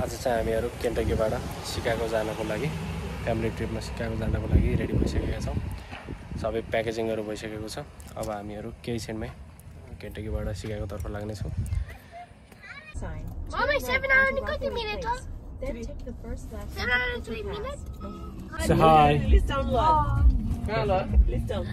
आज चाहिँ हामीहरू केन्टकीबाट सिकागो जानको लागि फ्यामिली ट्रिपमा सिकागो जानको लागि रेडी भइसकेका छौँ। सबै प्याकेजिङहरू भइसकेको छ। अब हामीहरू केही क्षणमै केन्टकीबाट सिकागोतर्फ लाग्नेछौँ। Mama, 7 hours and 50 minutes. Then take the first left. 7 hours and 3 minutes. Say hi. Please down what? Hello. Please down.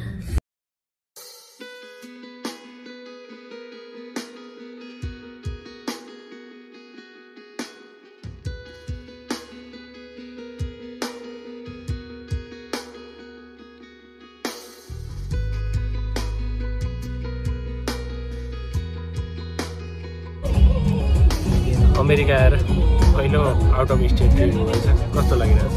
America आएर पहिलो आउट अफ स्टेट ट्रिप हुँदैछ। कस्तो लागिरहेछ?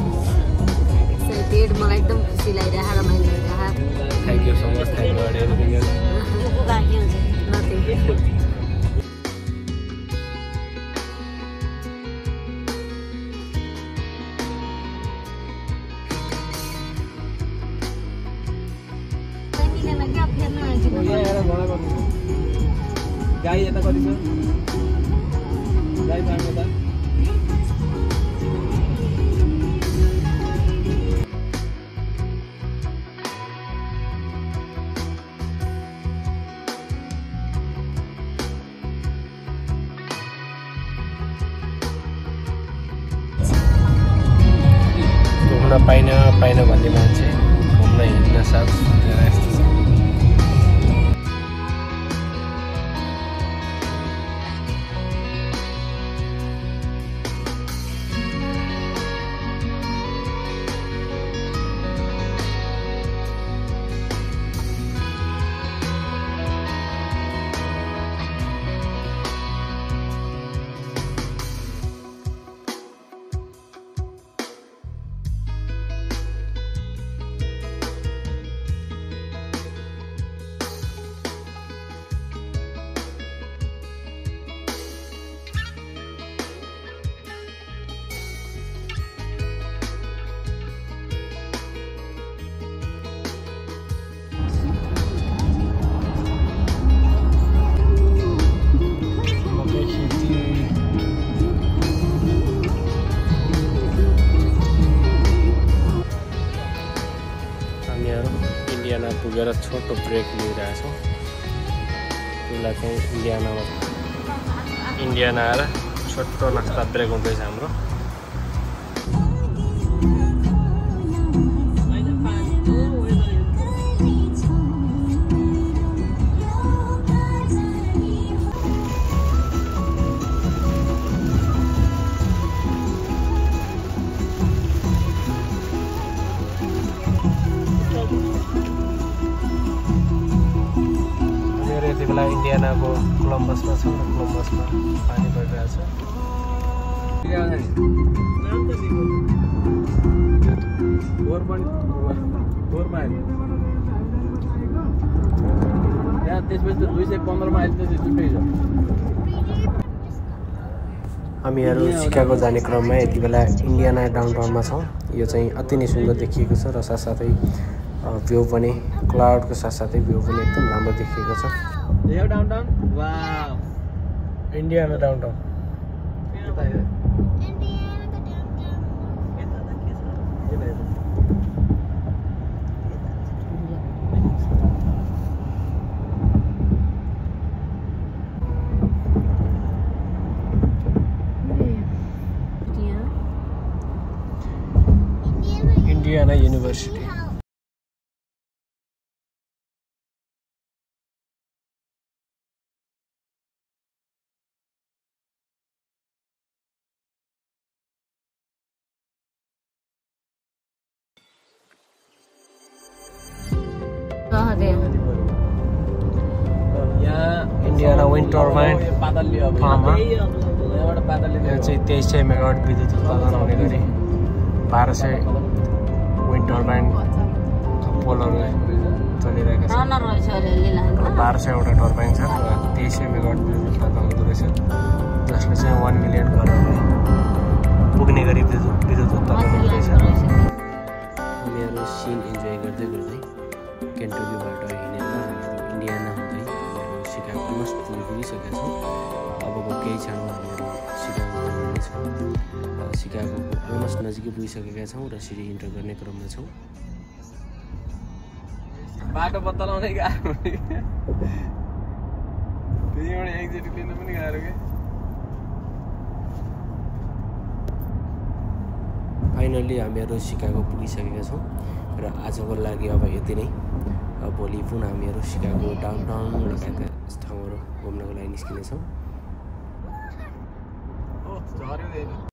एक्साइटेड, मलाई एकदम खुसी लागिरहेको, रमाइलो लागिरहेको। Thank you so much. Thank you everything else. गाई यता कति छ? गाई पार्नु त घुम्न पाइन भन्ने मान्छे घुम्न हिँड्न साथ यस्तो छ। इन्डियाना पुगेर छोटो ब्रेक लिइरहेछौँ। त्यसलाई चाहिँ इन्डियाना आएर छोटो नास्ता ब्रेक हुँदैछ हाम्रो। यति बेला इन्डियानाको कोलम्बसमा छौँ र कोलम्बसमा पानी परिरहेछ। त्यसपछि त 215 माइल त छुट्टै छ। हामीहरू सिकागो जाने क्रममा यति बेला इन्डियाना डाउनटाउनमा छौँ। यो चाहिँ अति नै सुन्दर देखिएको छ र साथसाथै भ्यू पनि क्लाउडको साथसाथै भ्यू पनि एकदम राम्रो देखिएको छ। Downtown wow Indiana downtown. Indiana university. यहाँ इन्डियाना विन्ड टर्बाइन फार्ममा यहाँ चाहिँ 2300 मेगावाट विद्युत उत्पादन हुने गरी 1200 विन्ड टर्बाइन पोलहरू चलिरहेका छन्। 1200वटा टर्बाइन छ र 2300 मेगावाट विद्युत उत्पादन हुँदो रहेछ, जसले चाहिँ 1 मिलियन घरहरू पुग्ने गरी विद्युत उत्पादन हुँदैछ। हामीहरू सिन इन्जोय गर्दै गर्दै केन्टकीबाट हिँडेर इन्डियाना हुँदै सिकागो अलमोस्ट पुगिसकेका छौँ। अबको केही क्षणमा हामीहरू सिकागो पुग्नेछौँ। सिकागोको अलमोस्ट नजिकै पुगिसकेका छौँ र सिटी इन्टर गर्ने क्रममा छौँ। बाटो बत्तलाउँदै गाह्रो त्यहीबाट एक्जिट लिनु पनि गाह्रो के। फाइनल्ली हामीहरू सिकागो पुगिसकेका छौँ र आजको लागि अब यति नै। भोलि पुनः हामीहरू सिकागो डाउनटाउन लगायतका ठाउँहरू घुम्नको लागि निस्किनेछौँ।